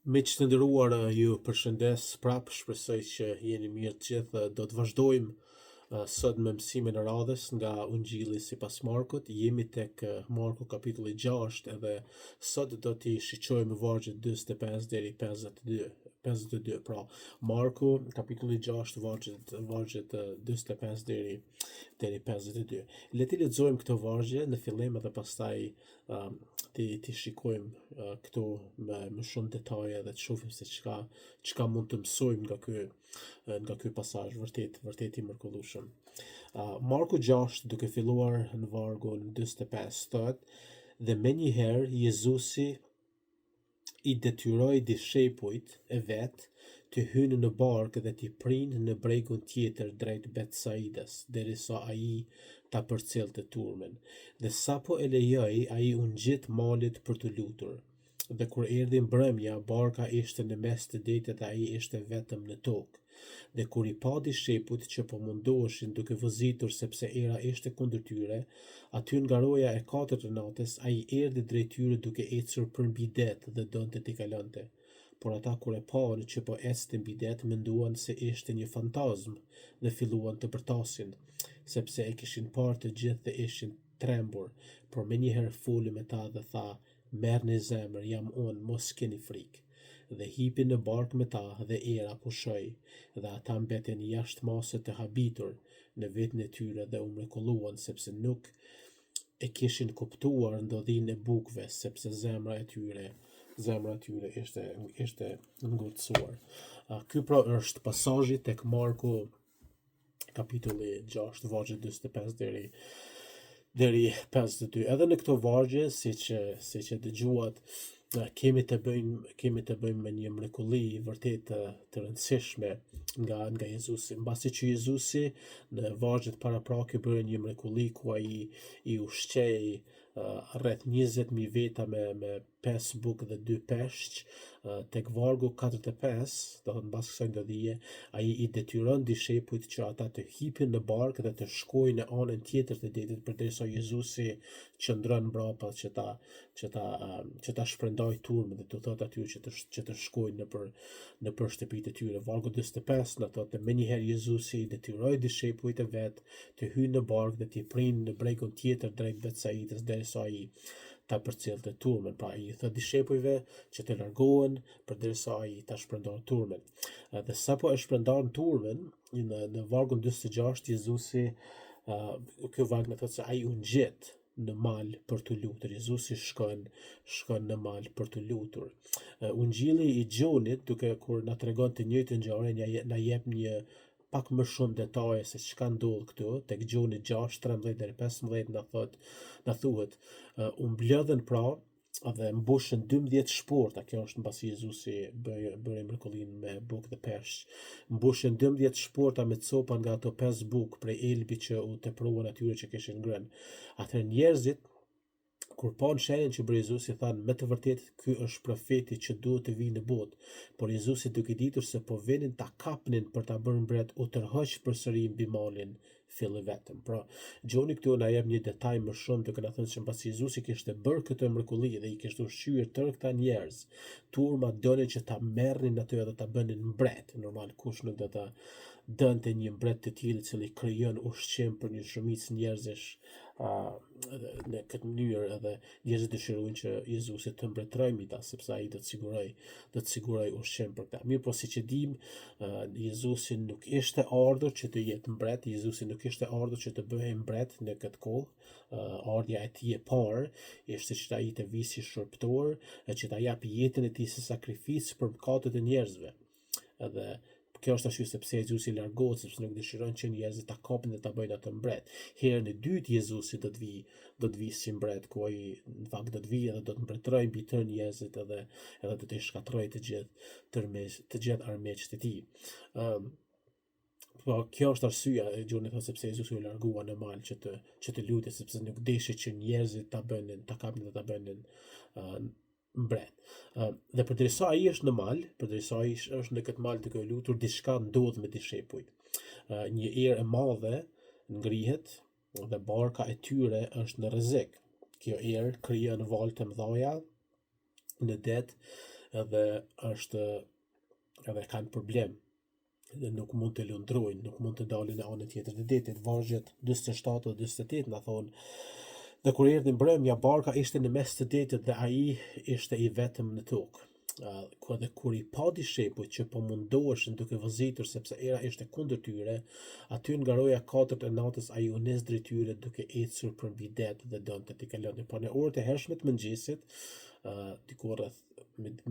Me që të ndëruar ju përshëndes prapë, shpresoj që jeni mirë të gjithë. Do të vazhdojmë sot me mësimin e radhës nga Ungjilli sipas Markut. Jemi tek Marku kapitulli 6 edhe sot do t'i shiqojmë vargjet 45 deri 52. 52. Pra, Marku kapitulli 6 vargjet 45 deri 52. Le të lexojmë këto vargje në fillim edhe pastaj ti shikojmë këtu me më shumë detaje dhe të shohim se çka mund të mësojmë nga ky pasazh vërtet i mrekullueshëm. Marku 6 duke filluar në vargun 45 thotë dhe menjëherë Jezusi i detyroi dishepujt e vet të hynë në barkë dhe t'i prinë në bregun tjetër drejt Betsaidas, derisa ai ta përcjellte turmin. Dhe sapo e lejoi, ai u ngjit malit për të lutur. Dhe kur erdhi mbrëmja, barka ishte në mes të detit dhe ai ishte vetëm në tokë. Dhe kur i pa dishepujt që po mundoheshin duke vëzitur sepse era ishte kundër tyre, aty nga roja e 4 të natës, ai erdhi drejt tyre duke ecur përmbi det dhe donte t'i kalonte. Por ata kur e panë që po ecte mbi det, menduan se ishte një fantazm dhe filluan të bërtasin, sepse e kishin parë të gjithë dhe ishin trembur. Por menjëherë foli me ta dhe tha: "Merrni zemër, jam unë, mos keni frikë." Dhe hipi në barkë me ta dhe era pushoi, dhe ata mbeten jashtë masë të habitur në vetën e tyre dhe u mrekulluan sepse nuk e kishin kuptuar ndodhinë e bukëve, sepse zemra e tyre ishte ngurtësuar. Ky pra është pasazhi tek Marku kapitulli 6 vargje 45 deri 52. Edhe në këto vargje, siç e dëgjuat, kemi të bëjmë me një mrekulli vërtet të rëndësishme nga Jezusi. Mbasi që Jezusi në vargjet paraprake bëri një mrekulli ku ai i ushqei rreth 20.000 veta me 5 bukë dhe 2 peshq, tek vargu 45, do të mbas kësaj ndodhie, ai i detyron dishepujt që ata të hipin në barkë dhe të shkojnë në anën tjetër të detit përderisa Jezusi qëndron mbrapa që ta shpërndaj turmin dhe të thotë atyre që të shkojnë nëpër shtëpitë e tyre. Vargu 45 na thotë: menjëherë Jezusi i detyroi dishepujt e vet të hyjnë në barkë dhe t'i prinë në bregun tjetër drejt Betsaidas, derisa ai ta përcjellte turmin. Pra ai i tha dishepujve që të largohen përderisa ai ta shpërndon turmin. Dhe sapo e shpërndan turmin, në vargun 46 Jezusi, ky varg na thotë se ai u ngjit në mal për të lutur. Jezusi shkon në mal për të lutur. Ungjilli i Gjonit, duke kur na tregon të njëjtën ngjarje, na jep një pak më shumë detaje se çka ndodh këtu. Tek Gjoni 6:13 deri 15 na thuhet, u mblodhen pra dhe mbushën 12 shporta. Kjo është mbasi Jezusi bëri mrekullinë me bukë dhe peshq. Mbushën 12 shporta me copa nga ato 5 bukë prej elbi që u tepruan atyre që kishin ngrënë. Atëherë njerëzit kur panë shenjën që bëri Jezusi, thanë: me të vërtetë ky është profeti që duhet të vijë në botë. Por Jezusi, duke ditur se po vinin ta kapnin për ta bërë mbret, u tërhoq përsëri mbi malin filli vetëm. Pra, Gjoni këtu na jep një detaj më shumë, duke na thënë se mbasi Jezusi kishte bërë këtë mrekulli dhe i kishte ushqyer tërë këta njerëz, turma donin që ta merrnin aty edhe ta bënin mbret. Normal, kush nuk do ta dënte një mbret të tillë i cili krijon ushqim për një shumicë njerëzish në këtë mënyrë, edhe njerëzit dëshirojnë që Jezusi të mbretërojë mbi ta, sepse ai do të siguroj ushqim për ta. Mirë, po siç e dim, Jezusi nuk ishte ardhur që të jetë mbret, Jezusi nuk ishte ardhur që të bëhej mbret në këtë kohë. Ardha e tij e parë ishte që ai të vijë si shërptor, që ta japë jetën e tij si sakrificë për mëkatet e njerëzve. Edhe kjo është arsye sepse Jezusi largohet, sepse nuk dëshiron që njerëzit ta kapin dhe ta bëjnë atë mbret. Herën e dytë Jezusi do të vijë si mbret, ku ai në fakt do të vijë dhe do të mbretërojë mbi të njerëzit edhe do të shkatërrojë të gjithë armiqtë e tij. Po kjo është arsyeja e Gjoni thotë sepse Jezusi u largua në mal që të lutej, sepse nuk deshi që njerëzit ta kapnin dhe ta bënin mbret. Dhe përderisa ai është në mal, përderisa ai është në këtë mal duke lutur, diçka ndodh me dishepujt. Një erë e madhe ngrihet dhe barka e tyre është në rrezik. Kjo erë krijon valë të mëdha në det edhe edhe kanë problem, dhe nuk mund të lundrojnë, nuk mund të dalin në anën tjetër të detit. Vargjet 47 dhe 48 na thonë: dhe kur erdhi mbrëmja, barka ishte në mes të detit dhe ai ishte i vetëm në tokë. Dhe kur i pa dishepujt që po mundoheshin duke vëzitur sepse era ishte kundër tyre, aty nga roja 4 e natës ai u nis drejt tyre duke ecur përmbi det dhe donte t'i kalonin. Po në orët e hershme të mëngjesit, diku rreth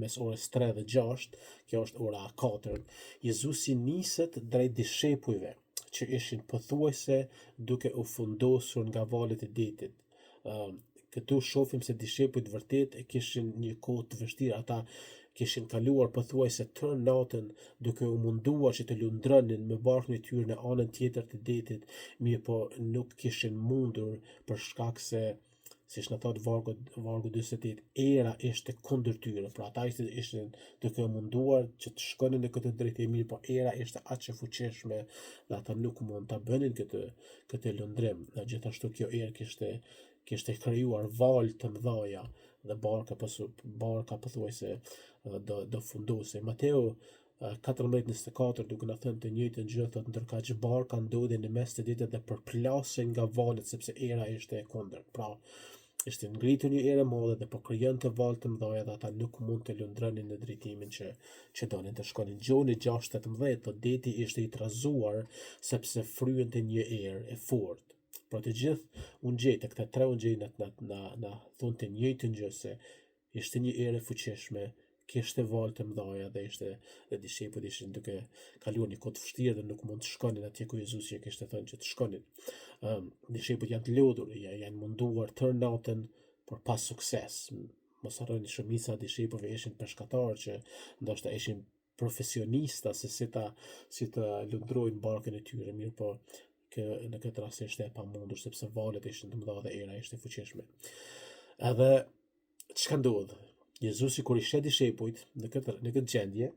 mes orës 3 dhe 6, kjo është ora 4, Jezusi niset drejt dishepujve që ishin pothuajse duke u fundosur nga valët e detit. Këtu shohim se dishepujt vërtet e kishin një kohë të vështirë. Ata kishin kaluar pothuajse tërë natën duke u munduar që të lundronin me barkun e tyre në anën tjetër të detit, mirë po nuk kishin mundur për shkak se, siç na thot vargu 48, era ishte kundër tyre. Pra ata ishin duke u munduar që të shkonin në këtë drejtim, mirë po era ishte aq e fuqishme dhe ata nuk mund ta bënin këtë lundrim. Gjithashtu kjo erë kishte krijuar valë të mëdha dhe barka pothuajse do fundose. Mateo 14:24 duke na thënë të njëjtën gjë, thotë: ndërkaq që barka ndodhi në mes të detit dhe përplasej nga valët sepse era ishte e kundërt. Pra, ishte ngritur një erë e madhe dhe po krijonte valë të mëdha dhe ata nuk mund të lundronin në drejtimin që donin të shkonin. Gjoni 6:18 thotë: deti ishte i trazuar sepse fryente një erë e fortë. Pra të gjithë ungjejt, këta 3 ungjej na thonë të njëjtën gjë, se ishte një erë e fuqishme, kishte valë të mëdha dhe dishepujt ishin duke kaluar një kohë të vështirë dhe nuk mund të shkonin atje ku Jezusi e kishte thënë që të shkonin. Dishepujt janë të lodhur, janë munduar tërë natën por pa sukses. Mos harroni, shumica e dishepujve ishin peshkatarë që ndoshta ishin profesionista se si ta lundrojnë barkën e tyre, mirë po në këtë rast ishte e pamundur sepse valët ishin të mëdha dhe era ishte e fuqishme. Edhe çka ndodh? Jezusi kur i sheh dishepujt në këtë gjendje,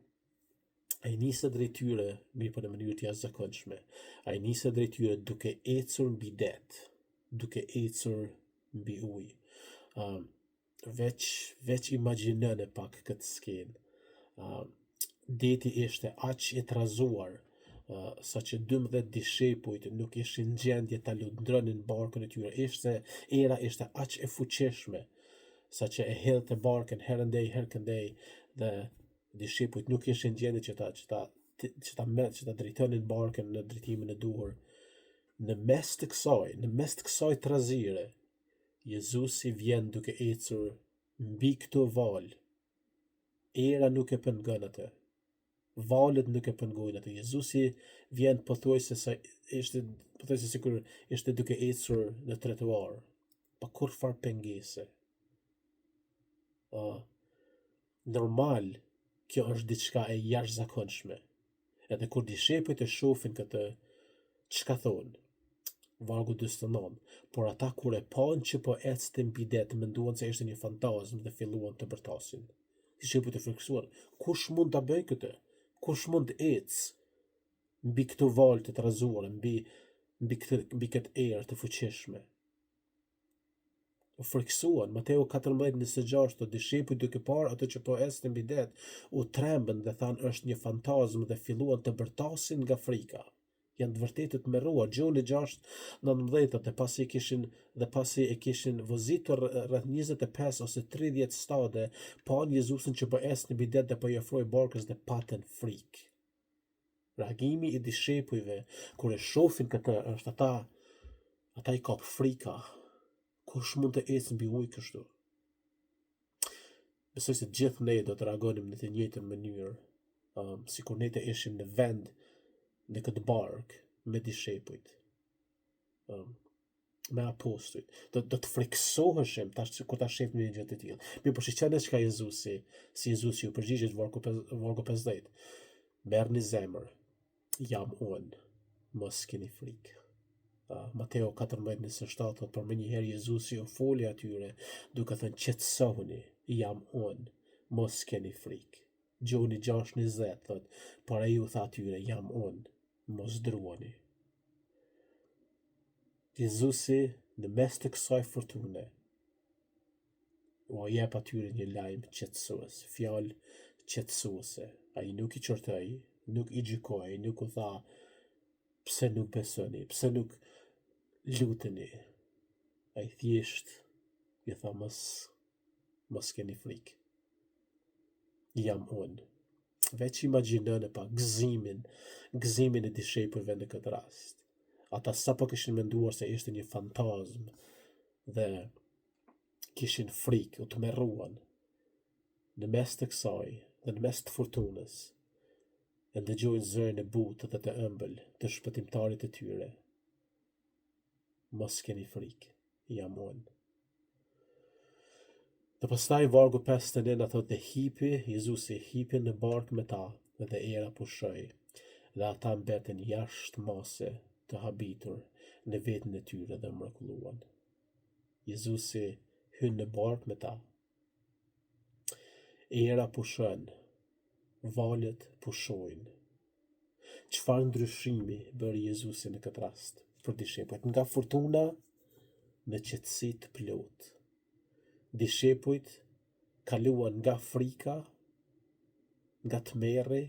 ai niset drejt tyre, mirë po në mënyrë të jashtëzakonshme. Ai niset drejt tyre duke ecur mbi det, duke ecur mbi ujë. Veç imagjinoni pak këtë skenë. Deti ishte aq i trazuar sa që 12 dishepujt nuk ishin gjendje ta lundronin barkën e tyre. Era ishte aq e fuqishme sa që e hedhte barkën herëndej dhe dishepujt nuk ishin gjendje që ta drejtonin barkën në drejtimin e duhur. Në mes të kësaj trazire, Jezusi vjen duke ecur mbi këto valë. Era nuk e pengon atë. Valët nuk e pengojnë atë. Jezusi vjen pothuajse sikur ishte duke ecur në trotuar, pa kurrfarë pengese. Normal, kjo është diçka e jashtëzakonshme. Edhe kur dishepujt e shohin këtë, çka thonë? Vargu 49. Por ata kur e panë që po ecte mbi det, menduan se ishte një fantazm dhe filluan të bërtasin. Dishepujt e frikësuar: kush mund ta bëjë këtë? Kush mund të ecë mbi këto valë të trazuara, mbi këtë erë të fuqishme? U frikësuan. Mateo 14:26 thotë: dishepujt duke parë atë që po ecte mbi det, u trembën dhe thanë është një fantazm dhe filluan të bërtasin nga frika. Janë të vërtetë të merruar. Gjoni 6:19 dhe pasi e kishin vëzitur rreth 25 ose 30 stade, pan Jezusin që po ecte mbi det dhe po i ofroi barkës dhe patën frikë. Reagimi i dishepujve kur e shohin këtë është ata i kap frika. Kush mund të ecë mbi ujë kështu? Besoj se gjithë ne do të reagonim në të njëjtën mënyrë, sikur ne të ishim në vend në këtë barkë me dishepujt, me apostujt. Do të friksoheshim kur ta shihim një gjë të tillë. Mirë, po shiqani çka Jezusi u përgjigjet vargu 50. Merrni zemër, jam unë, mos keni frikë. Mateo 14:27 thotë: por më njëherë Jezusi u foli atyre duke thënë: qetësohuni, jam unë, mos keni frikë. Gjoni 6:20 thotë: por ai u tha atyre: jam unë, mos druani. Jezusi në mes të kësaj fortune o jep atyre një lajm qetësues, fjalë qetësuese. Ai nuk i qortoi, nuk i gjykoi, nuk u tha pse nuk besoni, pse nuk luteni. Ai thjesht i tha mos keni frikë. Jam unë. Veç imagjinone pa gëzimin e dishepujve në këtë rast. Ata sapo kishin menduar se ishte një fantazm dhe kishin frikë, u tmerruan. Në mes të kësaj dhe në mes të furtunës, e ndëgjojnë zërin e butë dhe të ëmbël të shpëtimtarit të tyre. Mos keni frikë, jam unë. Dhe pastaj vargu 59 thot dhe hipi, Jezusi hipi në barkë me ta dhe era pushoi, dhe ata mbeten jashtë mase të habitur në vetën e tyre dhe mrekulluan. Jezusi hyn në barkë me ta. Era pushon, valët pushojnë. Çfarë ndryshimi bëri Jezusi në këtë rast për dishepujt? Nga furtuna në qetësi të plotë. Dishepujt kaluan nga frika, nga tmerri,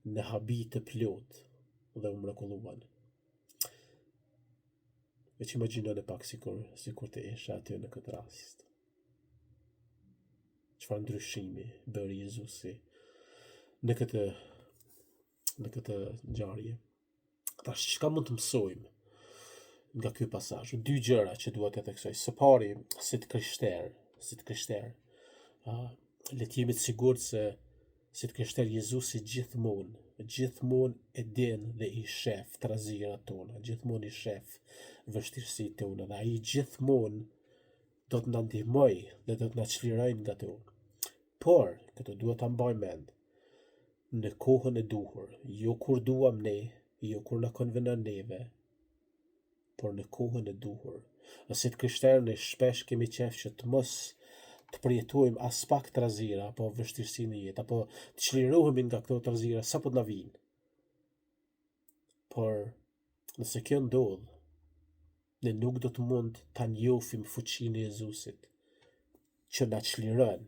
në habi të plot dhe u mrekulluan. Veç imagjinoni pak sikur të isha aty në këtë rast. Çfarë ndryshimi bëri Jezusi në këtë ngjarje. Tash çka mund të mësojmë nga ky pasazh? Dy gjëra që duhet të theksoj. Së pari, si të krishterë, le të jemi të sigurt se si të krishterë Jezusi gjithmonë e din dhe i shef trazirat tona, gjithmonë i shef vështirësitë tona, dhe ai gjithmonë do të na ndihmojë dhe do të na çlirojë nga to. Por, këtë duhet ta mbajmë mend, në kohën e duhur, jo kur duam ne, jo kur na konvenon neve, por në kohën e duhur. Si të krishterë ne shpesh kemi qef që të mos të përjetojmë as pak trazira apo vështirësi në jetë, apo të çlirohemi nga këto trazira sa po të na vinë. Por nëse kjo ndodh, ne nuk do të mund ta njohim fuqinë e Jezusit që na çliron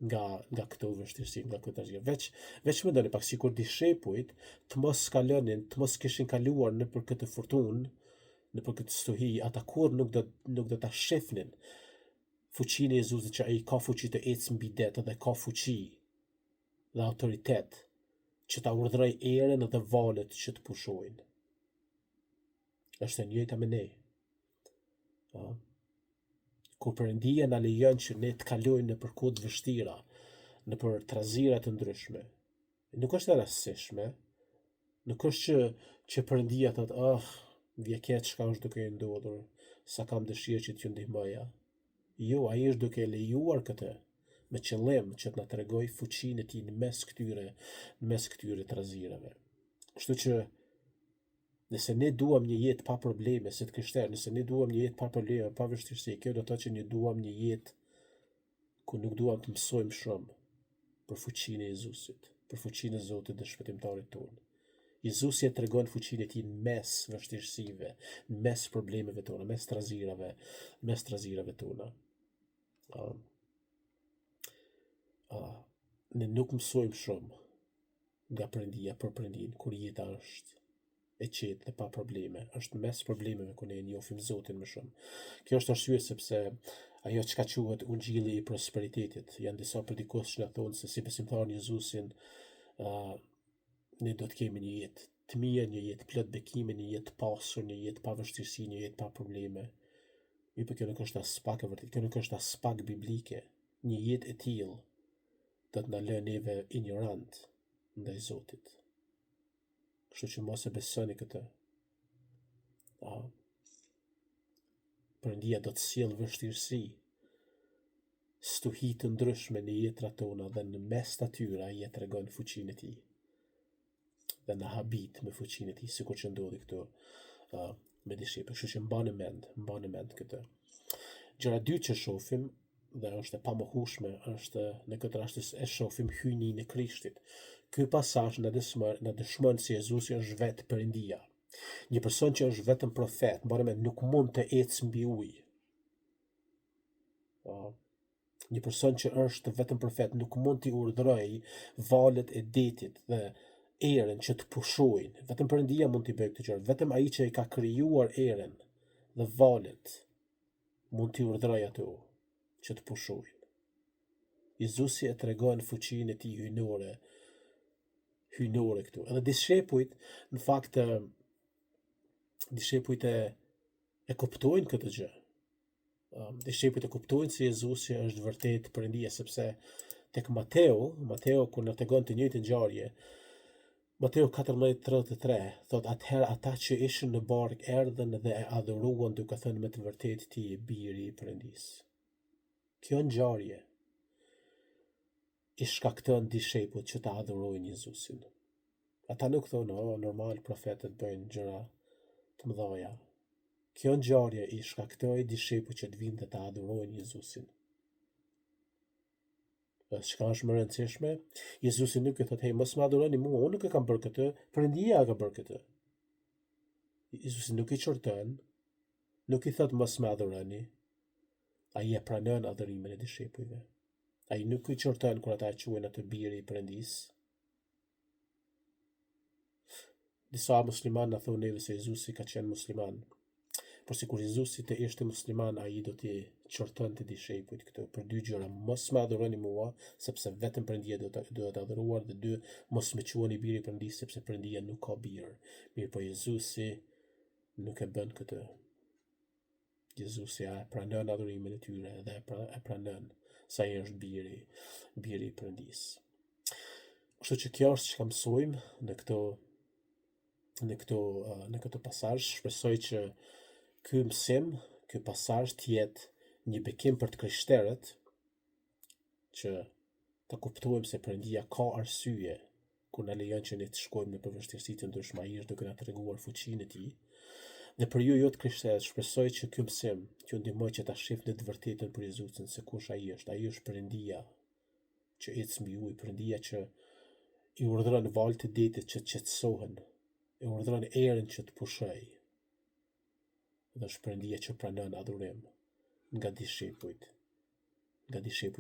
nga këto vështirësi, nga këto trazira. Veç mendoni pak sikur dishepujt të mos kishin kaluar nëpër këtë furtunë, nëpër këtë stuhi, ata kurrë nuk do ta shefnin fuqinë e Jezusit, që ai ka fuqi të ecë mbi det dhe ka fuqi dhe autoritet që ta urdhëroj erën dhe valët që të pushojnë. Është e njëjta me ne. Kur Perëndia na lejon që ne të kalojmë nëpër kohë të vështira, nëpër trazira të ndryshme, nuk është e rastësishme, nuk është që Perëndia thotë, vje keq çka është duke ndodhur, sa kam dëshirë që t'ju ndihmoja. Jo, ai është duke lejuar këtë me qëllim që të na tregoj fuqinë e tij në mes këtyre trazirave. Kështu që nëse ne duam një jetë pa probleme, si të krishterë, nëse ne duam një jetë pa probleme, pa vështirësi, kjo do të thotë që ne duam një jetë ku nuk duam të mësojmë shumë për fuqinë e Jezusit, për fuqinë e Zotit dhe shpëtimtarit tonë. Jezusi e tregon fuqinë e tij në mes vështirësive, në mes problemeve tona, mes trazirave tona. Ne nuk mësojmë shumë nga Perëndia për Perëndin kur jeta është e qetë dhe pa probleme. Është mes problemeve ku ne njohim Zotin më shumë. Kjo është arsye sepse ajo çka quhet ungjilli i prosperitetit, janë disa predikues që na thonë se si besimtar në Jezusin, ne do të kemi një jetë të mirë, një jetë plot bekime, një jetë pasur, një jetë pa vështirësi, një jetë pa probleme. Por kjo nuk është as pak e vërtetë, kjo nuk është as pak biblike. Një jetë e tillë do të na lë neve ignorant ndaj Zotit. Kështu që mos e besoni këtë. Perëndia do të sjellë vështirësi, stuhi të ndryshme në jetrat tona, dhe në mes të atyre ai e tregon fuqinë e tij. Dhe na habit me fuqinë e tij, sikur që ndodhi këtu me dishepujt. Kështu që mbani mend këtë. Gjëra e dytë që shohim, dhe është e pamohueshme, është në këtë rast e shohim hyjnin e Krishtit. Ky pasazh na dëshmon se Jezusi është vetë Perëndia. Një person që është vetëm profet, mbani mend, nuk mund të ecë mbi ujë. Një person që është vetëm profet nuk mund t'i urdhërojë valët e detit dhe erën që të pushojnë. Vetëm Perëndia mund t'i bëjë këtë gjë. Vetëm ai që i ka krijuar erën dhe valët mund t'i urdhërojë ato që të pushojnë. Jezusi e tregon fuqinë e tij hyjnore këtu. Edhe dishepujt, në fakt, dishepujt e kuptojnë këtë gjë. Dishepujt e kuptojnë se Jezusi është vërtet Perëndia, sepse tek Mateo kur na tregon të njëjtën ngjarje, Mateo 14:33 thot atëherë ata që ishin në bark erdhën dhe e adhuruan duke thënë me të vërtetë ti je biri i Perëndisë. Kjo ngjarje i shkakton dishepujt që ta adhurojnë Jezusin. Ata nuk thonë, normal profetët bëjnë gjëra të mëdha. Kjo ngjarje i shkaktoi dishepujt që të vinë dhe ta adhurojnë Jezusin. Çka është më e rëndësishme? Jezusi nuk i thotë, mos më adhuroni mua, unë nuk e kam bërë këtë, Perëndia ka bërë këtë. Jezusi nuk i çorton, nuk i thotë mos më adhuroni. Ai e pranon adhurimin e dishepujve. Ai nuk i çorton kur ata e quajnë atë biri i Perëndisë. Disa muslimanë na thonë neve se Jezusi ka qenë musliman. Por sikur Jezusi të ishte musliman, ai do t'i çortonte dishepujt këtë për dy gjëra: mos më adhuroni mua, sepse vetëm Perëndia do të adhuruar, dhe dy, mos më quani biri i Perëndisë, sepse Perëndia nuk ka bir. Mirë, po Jezusi nuk e bën këtë. Jezusi e pranon adhurimin e tyre dhe e pranon se ai është biri i Perëndisë. Kështu që kjo është çka mësojmë në këtë pasazh. Shpresoj që ky mësim, ky pasazh të jetë një bekim për të krishterët, që të kuptojmë se Perëndia ka arsye kur na lejon që ne të shkojmë në përvështirësi të ndryshme. Ai është duke na treguar fuqinë e tij. Dhe për ju të krishterët, shpresoj që ky mësim t'ju ndihmoj që ta shihni të vërtetën për Jezusin, se kush ai është. Ai është Perëndia që ecë mbi ujë, Perëndia që i urdhëron valët e detit që të qetësohen, i urdhëron erën që të pushojë. Dhe është Perëndia që pranon adhurim nga dishepujt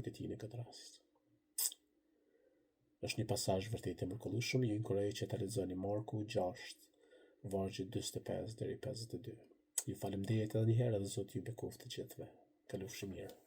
e tij në këtë rast. Është një pasazh vërtet i mrekullueshëm. Ju inkurajoj që ta lexoni Marku 6, vargji 45 deri 52. Ju falemnderit edhe një herë dhe Zoti ju bekoftë të gjithëve. Kalofshi mirë.